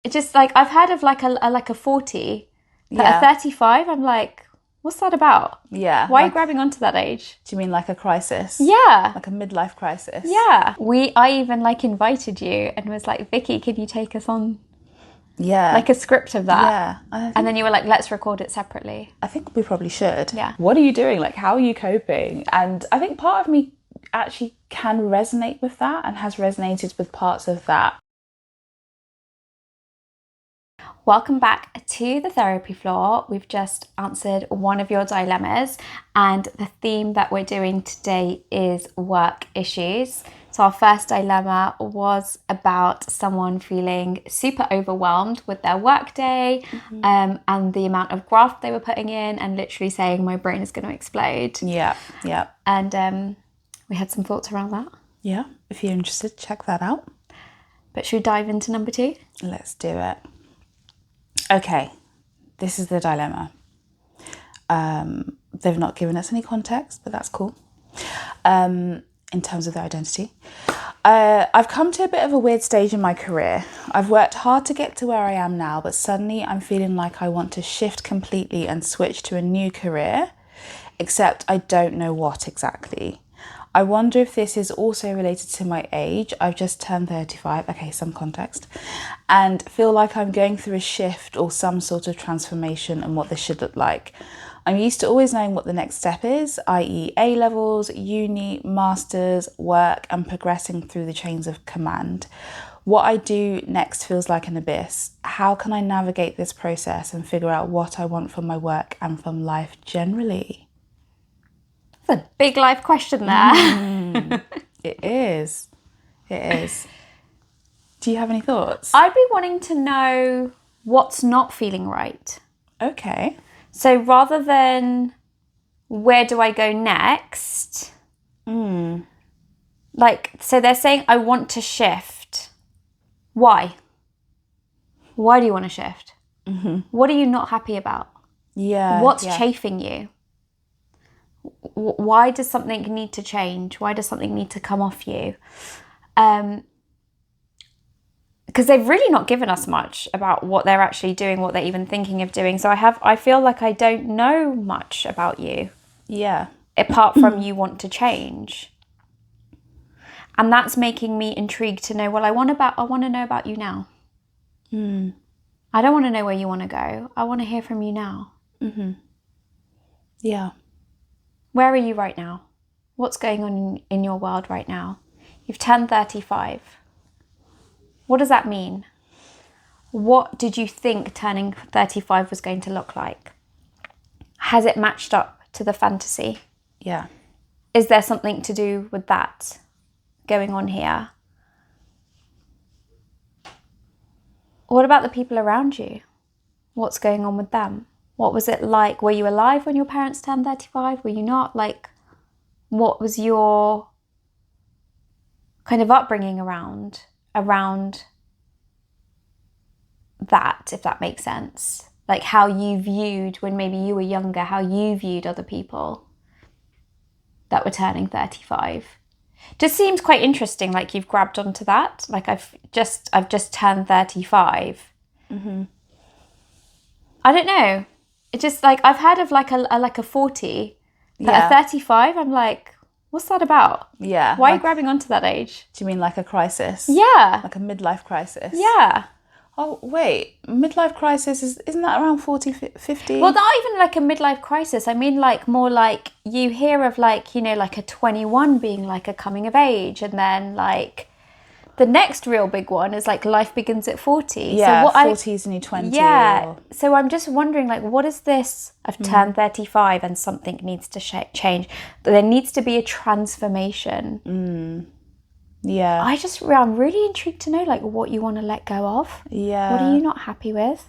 It's just like I've heard of like a 40, but a 35, I'm like, what's that about? Yeah. Why are you grabbing onto that age? Do you mean like a crisis? Yeah. Like a midlife crisis? Yeah. I even like invited you and was like, Vicky, can you take us on Yeah. like a script of that? Yeah. And then you were like, let's record it separately. I think we probably should. Yeah. What are you doing? Like, how are you coping? And I think part of me actually can resonate with that and has resonated with parts of that. Welcome back to the therapy floor. We've just answered one of your dilemmas, and the theme that we're doing today is work issues. So our first dilemma was about someone feeling super overwhelmed with their work day, and the amount of graft they were putting in, and literally saying, my brain is going to explode. Yeah. And we had some thoughts around that. Yeah. If you're interested, check that out. But should we dive into number 2? Let's do it. Okay, this is the dilemma. They've not given us any context, but that's cool. In terms of their identity. I've come to a bit of a weird stage in my career. I've worked hard to get to where I am now, but suddenly I'm feeling like I want to shift completely and switch to a new career, except I don't know what exactly. I wonder if this is also related to my age. I've just turned 35, okay, some context, and feel like I'm going through a shift or some sort of transformation and what this should look like. I'm used to always knowing what the next step is, i.e. A-levels, uni, masters, work, and progressing through the chains of command. What I do next feels like an abyss. How can I navigate this process and figure out what I want from my work and from life generally? That's a big life question there. It is. Do you have any thoughts? I'd be wanting to know what's not feeling right. Okay. So rather than where do I go next, like, so they're saying I want to shift. Why? Why do you want to shift? What are you not happy about? Yeah. What's chafing you? Why does something need to change? Why does something need to come off you? Because they've really not given us much about what they're actually doing, what they're even thinking of doing. So I feel like I don't know much about you. Yeah. Apart from you want to change. And that's making me intrigued to know, well, I want to know about you now. I don't want to know where you want to go. I want to hear from you now. Yeah. Where are you right now? What's going on in your world right now? You've turned 35. What does that mean? What did you think turning 35 was going to look like? Has it matched up to the fantasy? Yeah. Is there something to do with that going on here? What about the people around you? What's going on with them? What was it like? Were you alive when your parents turned 35? Were you not? Like, what was your kind of upbringing around that, if that makes sense? Like how you viewed, when maybe you were younger, how you viewed other people that were turning 35. Just seems quite interesting, like you've grabbed onto that. Like I've just turned 35. I don't know. It's just like I've heard of like a 40, but a 35, I'm like, what's that about? Yeah. Why are you grabbing onto that age? Do you mean like a crisis? Yeah. Like a midlife crisis? Yeah. Oh, wait. Midlife crisis, isn't that around 40, 50? Well, not even like a midlife crisis. I mean, like more like you hear of like, you know, like a 21 being like a coming of age, and then like the next real big one is like life begins at 40. Yeah, so what 40 is a new 20. Yeah. So I'm just wondering, like, what is this? I've turned 35 and something needs to change. There needs to be a transformation. Yeah. I'm really intrigued to know, like, what you want to let go of. Yeah. What are you not happy with?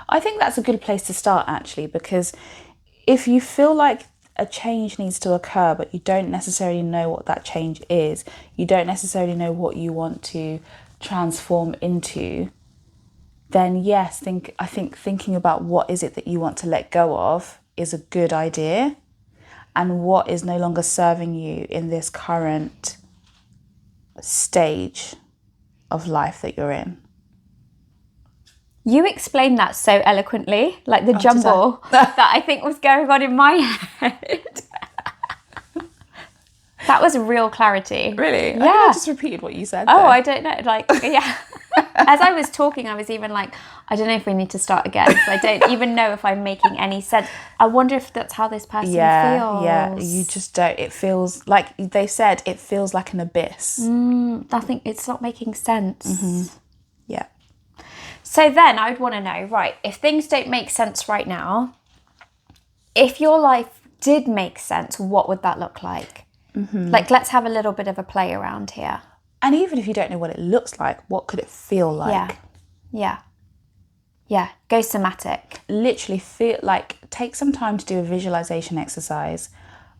I think that's a good place to start, actually, because if you feel like a change needs to occur, but you don't necessarily know what that change is, you don't necessarily know what you want to transform into, then yes, I think thinking about what is it that you want to let go of is a good idea, and what is no longer serving you in this current stage. of life that you're in. You explained that so eloquently, like the jumble that I think was going on in my head. That was real clarity. Really? Yeah. I think I just repeated what you said. Oh, I don't know. Like, yeah. As I was talking, I was even like, I don't know if we need to start again. So I don't even know if I'm making any sense. I wonder if that's how this person feels. Yeah. You just don't. It feels like they said. It feels like an abyss. Nothing. It's not making sense. Yeah. So then I would want to know, right, if things don't make sense right now, if your life did make sense, what would that look like? Like, let's have a little bit of a play around here. And even if you don't know what it looks like, what could it feel like? Yeah. Go somatic. Literally feel like, take some time to do a visualization exercise.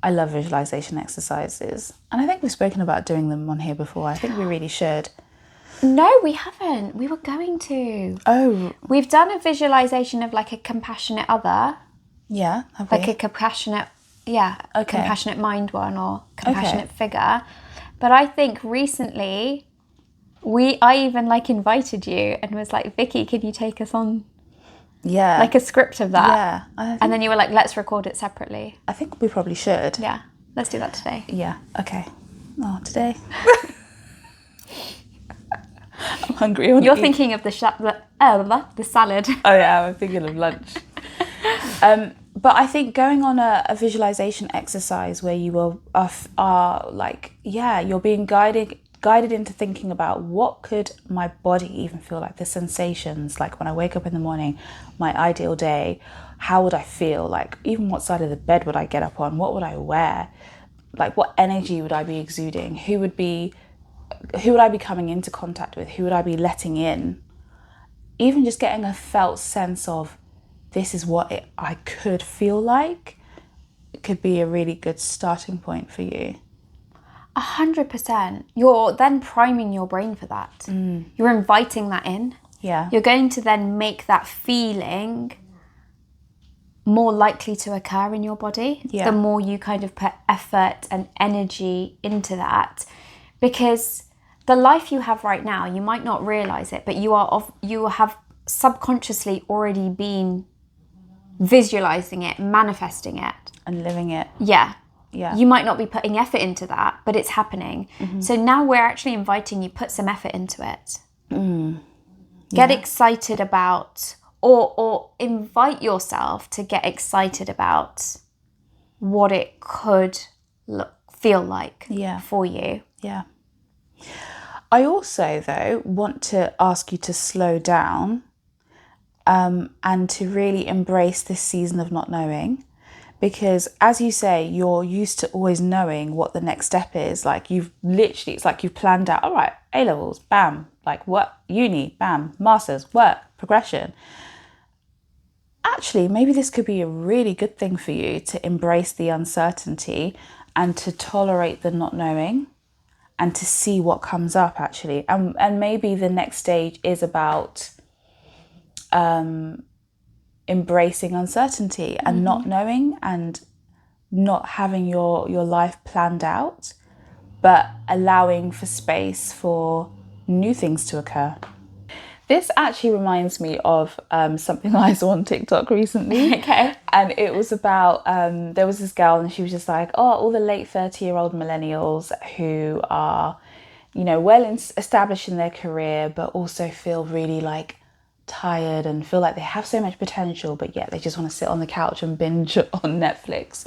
I love visualization exercises. And I think we've spoken about doing them on here before. I think we really should. No, we haven't. We were going to. Oh. We've done a visualization of like a compassionate other. Yeah. Have like we? a compassionate, compassionate mind one or compassionate Okay. figure. But I think recently, I even like invited you and was like, Vicky, can you take us on Yeah. like a script of that? Yeah. And then you were like, let's record it separately. I think we probably should. Yeah, let's do that today. Yeah. Okay. Oh, today. I'm hungry. You're thinking of the salad. Oh yeah, I'm thinking of lunch. But I think going on a visualization exercise where you are like, you're being guided into thinking about what could my body even feel like, the sensations, like when I wake up in the morning, my ideal day, how would I feel, like even what side of the bed would I get up on, what would I wear, like what energy would I be exuding, who would I be coming into contact with, who would I be letting in, even just getting a felt sense of this is what I could feel like. It could be a really good starting point for you. 100%. You're then priming your brain for that. You're inviting that in. Yeah. You're going to then make that feeling more likely to occur in your body. Yeah. The more you kind of put effort and energy into that. Because the life you have right now, you might not realize it, but you have subconsciously already been visualizing it, manifesting it. And living it. Yeah. Yeah. You might not be putting effort into that, but it's happening. So now we're actually inviting you, put some effort into it. Get excited about, or invite yourself to get excited about what it could feel like for you. Yeah. I also, though, want to ask you to slow down and to really embrace this season of not knowing. Because as you say, you're used to always knowing what the next step is. Like it's like you've planned out, all right, A-levels, bam, like what, uni, bam, masters, work, progression. Actually, maybe this could be a really good thing for you to embrace the uncertainty and to tolerate the not knowing and to see what comes up actually. And maybe the next stage is about embracing uncertainty and not knowing and not having your life planned out, but allowing for space for new things to occur. This actually reminds me of something I saw on TikTok recently. Okay. And it was about, there was this girl and she was just like, oh, all the late 30-year-old millennials who are, well established in their career, but also feel really like tired and feel like they have so much potential, but yet they just want to sit on the couch and binge on Netflix.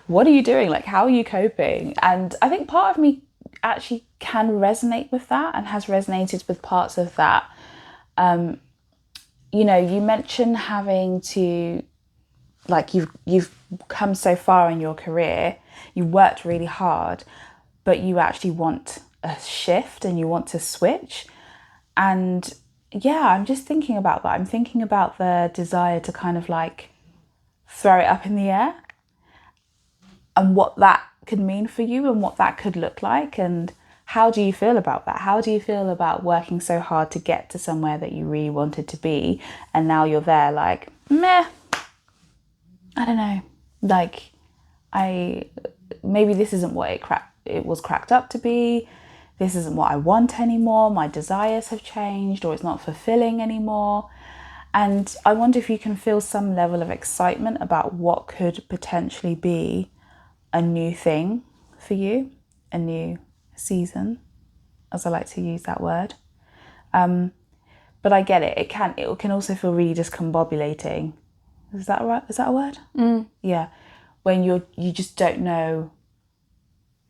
What are you doing? Like, how are you coping? And I think part of me actually can resonate with that and has resonated with parts of that. You mentioned having to, like, you've come so far in your career, you worked really hard, but you actually want a shift and you want to switch. And I'm just thinking about that. I'm thinking about the desire to kind of like throw it up in the air and what that could mean for you and what that could look like. And how do you feel about that? How do you feel about working so hard to get to somewhere that you really wanted to be? And now you're there like, meh, I don't know. Like, maybe this isn't what it was cracked up to be. this isn't what I want anymore, my desires have changed, or it's not fulfilling anymore. And I wonder if you can feel some level of excitement about what could potentially be a new thing for you, a new season, as I like to use that word. But I get it. It can also feel really discombobulating. Is that right? Is that a word? Yeah. When you just don't know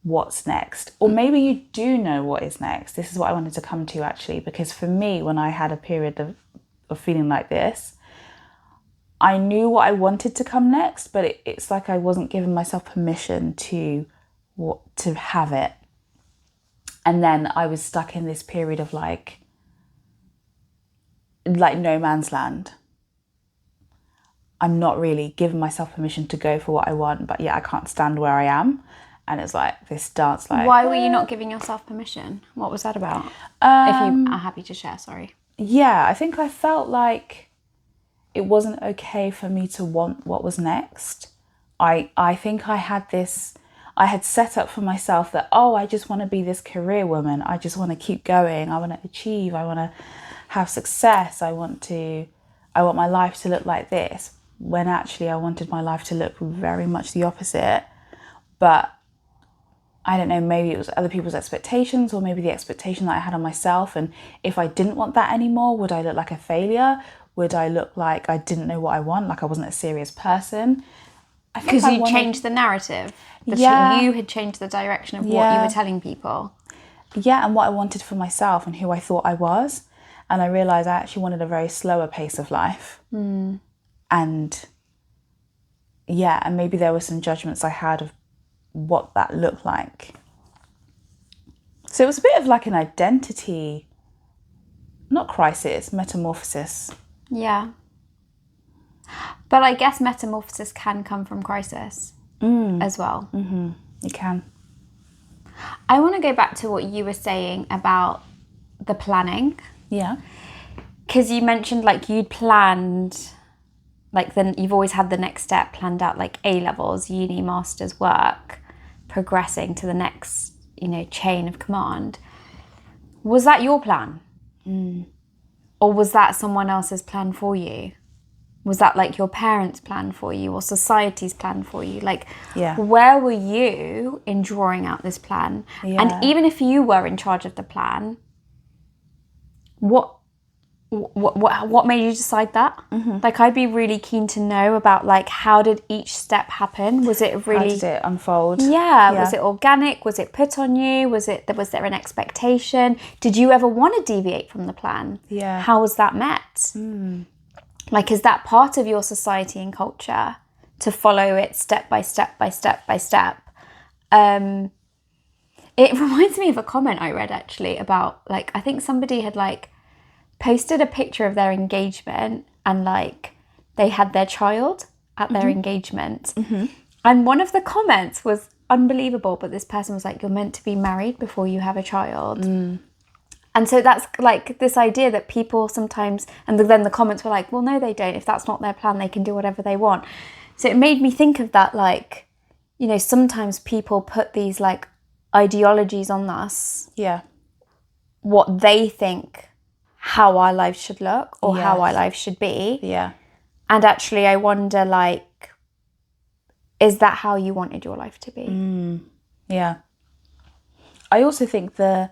what's next. Or maybe you do know what is next. This is what I wanted to come to actually, because for me, when I had a period of feeling like this, I knew what I wanted to come next, but it's like I wasn't giving myself permission to have it. And then I was stuck in this period of like no man's land. I'm not really giving myself permission to go for what I want, but yeah, I can't stand where I am. And it's like this dance like... Why were you not giving yourself permission? What was that about? If you are happy to share, sorry. Yeah, I think I felt like it wasn't okay for me to want what was next. I think I had set up for myself that, I just want to be this career woman. I just want to keep going. I want to achieve. I want to have success. I want my life to look like this. When actually I wanted my life to look very much the opposite. But I don't know, maybe it was other people's expectations, or maybe the expectation that I had on myself. And if I didn't want that anymore, would I look like a failure? Would I look like I didn't know what I want, like I wasn't a serious person? Because you changed the narrative. You had changed the direction of what you were telling people. Yeah, and what I wanted for myself and who I thought I was. And I realised I actually wanted a very slower pace of life. And yeah, and maybe there were some judgments I had of what that looked like. So it was a bit of like an identity, not crisis, metamorphosis. Yeah. But I guess metamorphosis can come from crisis as well. Mm-hmm. It can. I want to go back to what you were saying about the planning. Yeah. Because you mentioned like you'd planned, like then you've always had the next step planned out, like A-levels, uni, master's, work, progressing to the next, chain of command. Was that your plan? Or was that someone else's plan for you? Was that like your parents' plan for you or society's plan for you? Like, where were you in drawing out this plan? Yeah. And even if you were in charge of the plan, what made you decide that? Mm-hmm. Like, I'd be really keen to know about like, how did each step happen? Was it really... How did it unfold? Yeah. Was it organic? Was it put on you? Was there an expectation? Did you ever want to deviate from the plan? Yeah. How was that met? Like, is that part of your society and culture to follow it step by step by step by step? It reminds me of a comment I read actually about, like, I think somebody had like posted a picture of their engagement and like they had their child at their engagement. Mm-hmm. And one of the comments was unbelievable, but this person was like, you're meant to be married before you have a child. And so that's like this idea that people sometimes, and then the comments were like, well, no, they don't. If that's not their plan, they can do whatever they want. So it made me think of that, like, sometimes people put these like ideologies on us. Yeah. What they think how our lives should look or how our lives should be. Yeah. And actually, I wonder, like, is that how you wanted your life to be? Yeah. I also think the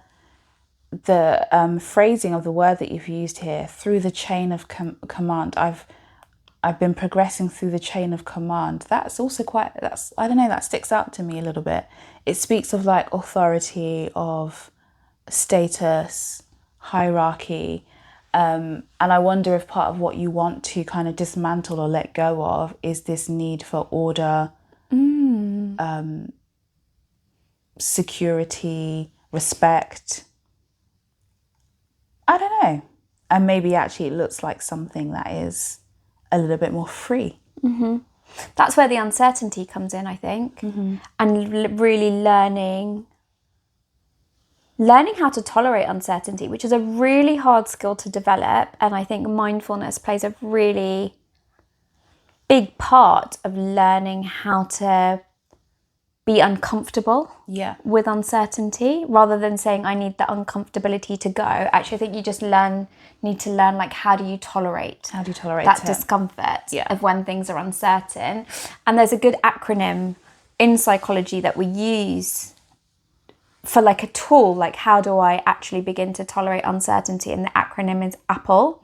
phrasing of the word that you've used here, through the chain of command, I've been progressing through the chain of command. That's also I don't know, that sticks out to me a little bit. It speaks of like authority, of status, hierarchy. And I wonder if part of what you want to kind of dismantle or let go of is this need for order, security, respect. I don't know. And maybe actually it looks like something that is a little bit more free. Mm-hmm. That's where the uncertainty comes in, I think. Mm-hmm. And really learning how to tolerate uncertainty, which is a really hard skill to develop. And I think mindfulness plays a really big part of learning how to be uncomfortable Yeah. with uncertainty, rather than saying I need the uncomfortability to go. Actually, I think you just need to learn, like, how do you tolerate that it? discomfort Yeah. of when things are uncertain. And there's a good acronym in psychology that we use for, like, a tool, like, how do I actually begin to tolerate uncertainty? And the acronym is APPLE.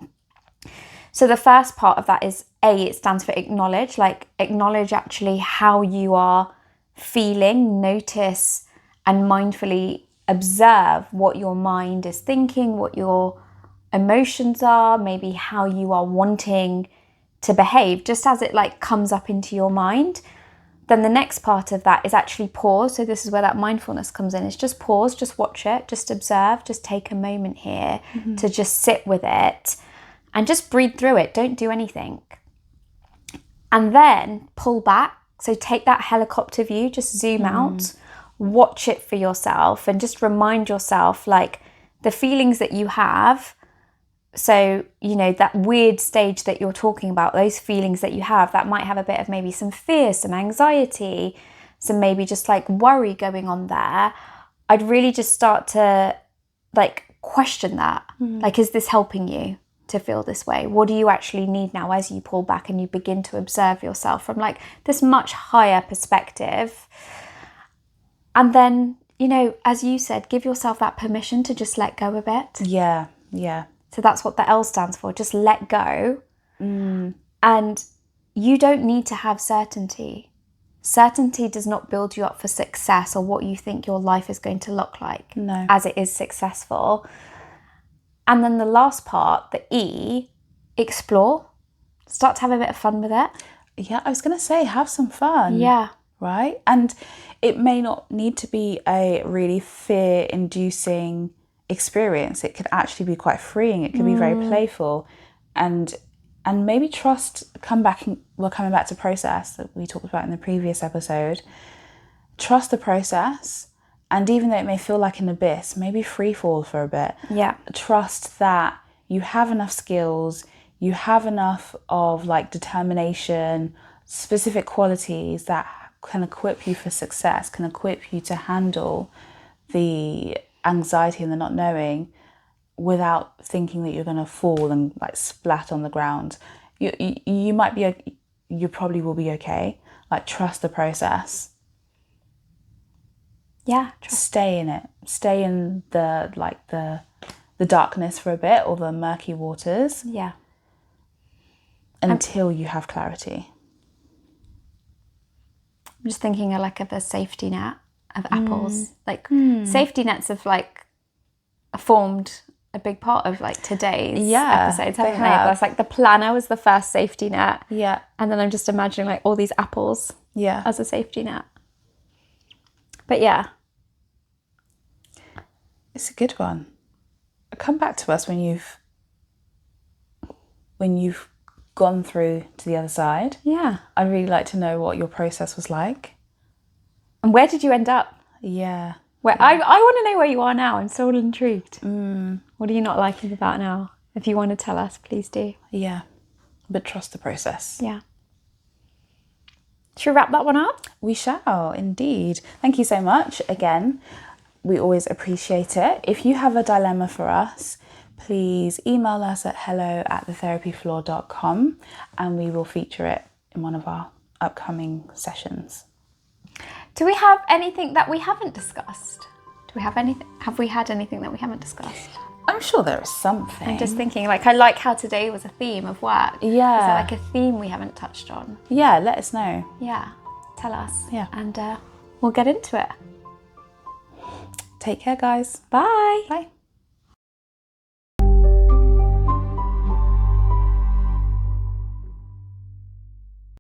So the first part of that is it stands for acknowledge, like acknowledge actually how you are feeling, notice and mindfully observe what your mind is thinking, what your emotions are, maybe how you are wanting to behave, just as it like comes up into your mind. Then the next part of that is actually pause. So this is where that mindfulness comes in. It's just pause, just watch it, just observe, just take a moment here to just sit with it and just breathe through it. Don't do anything. And then pull back. So take that helicopter view, just zoom out, watch it for yourself and just remind yourself, like, the feelings that you have. So, you know, that weird stage that you're talking about, those feelings that you have, that might have a bit of maybe some fear, some anxiety, some maybe just like worry going on there. I'd really just start to like question that. Like, is this helping you to feel this way? What do you actually need now as you pull back and you begin to observe yourself from like this much higher perspective? And then, you know, as you said, give yourself that permission to just let go a bit. Yeah. Yeah. So that's what the L stands for. Just let go. And you don't need to have certainty. Certainty does not build you up for success or what you think your life is going to look like as it is successful. And then the last part, the E, explore. Start to have a bit of fun with it. Yeah, I was going to say, have some fun. Yeah. Right? And it may not need to be a really fear-inducing experience. It could actually be quite freeing. It could be very playful. And maybe we're coming back to process that we talked about in the previous episode. Trust the process. And even though it may feel like an abyss, maybe free fall for a bit. Yeah. Trust that you have enough skills, you have enough of like determination, specific qualities that can equip you for success, can equip you to handle the anxiety and the not knowing without thinking that you're going to fall and like splat on the ground. You might be, you probably will be okay. Like, trust the process. Yeah. Stay in it. Stay in the darkness for a bit, or the murky waters. Yeah. Until you have clarity. I'm just thinking of a safety net of apples. Like, safety nets have like formed a big part of like today's episodes, haven't they? That's like the planner was the first safety net. Yeah. And then I'm just imagining like all these apples as a safety net. But yeah. It's a good one. Come back to us when you've gone through to the other side. Yeah. I'd really like to know what your process was like. And where did you end up? Yeah. I want to know where you are now. I'm so intrigued. What are you not liking about now? If you want to tell us, please do. Yeah. But trust the process. Yeah. Should we wrap that one up? We shall, indeed. Thank you so much again. We always appreciate it. If you have a dilemma for us, please email us at hello@thetherapyfloor.com and we will feature it in one of our upcoming sessions. Do we have anything that we haven't discussed? Have we had anything that we haven't discussed? I'm sure there is something. I'm just thinking, like, I like how today was a theme of work. Yeah. Is there like a theme we haven't touched on? Yeah, let us know. Yeah, tell us. Yeah. And we'll get into it. Take care, guys. Bye. Bye.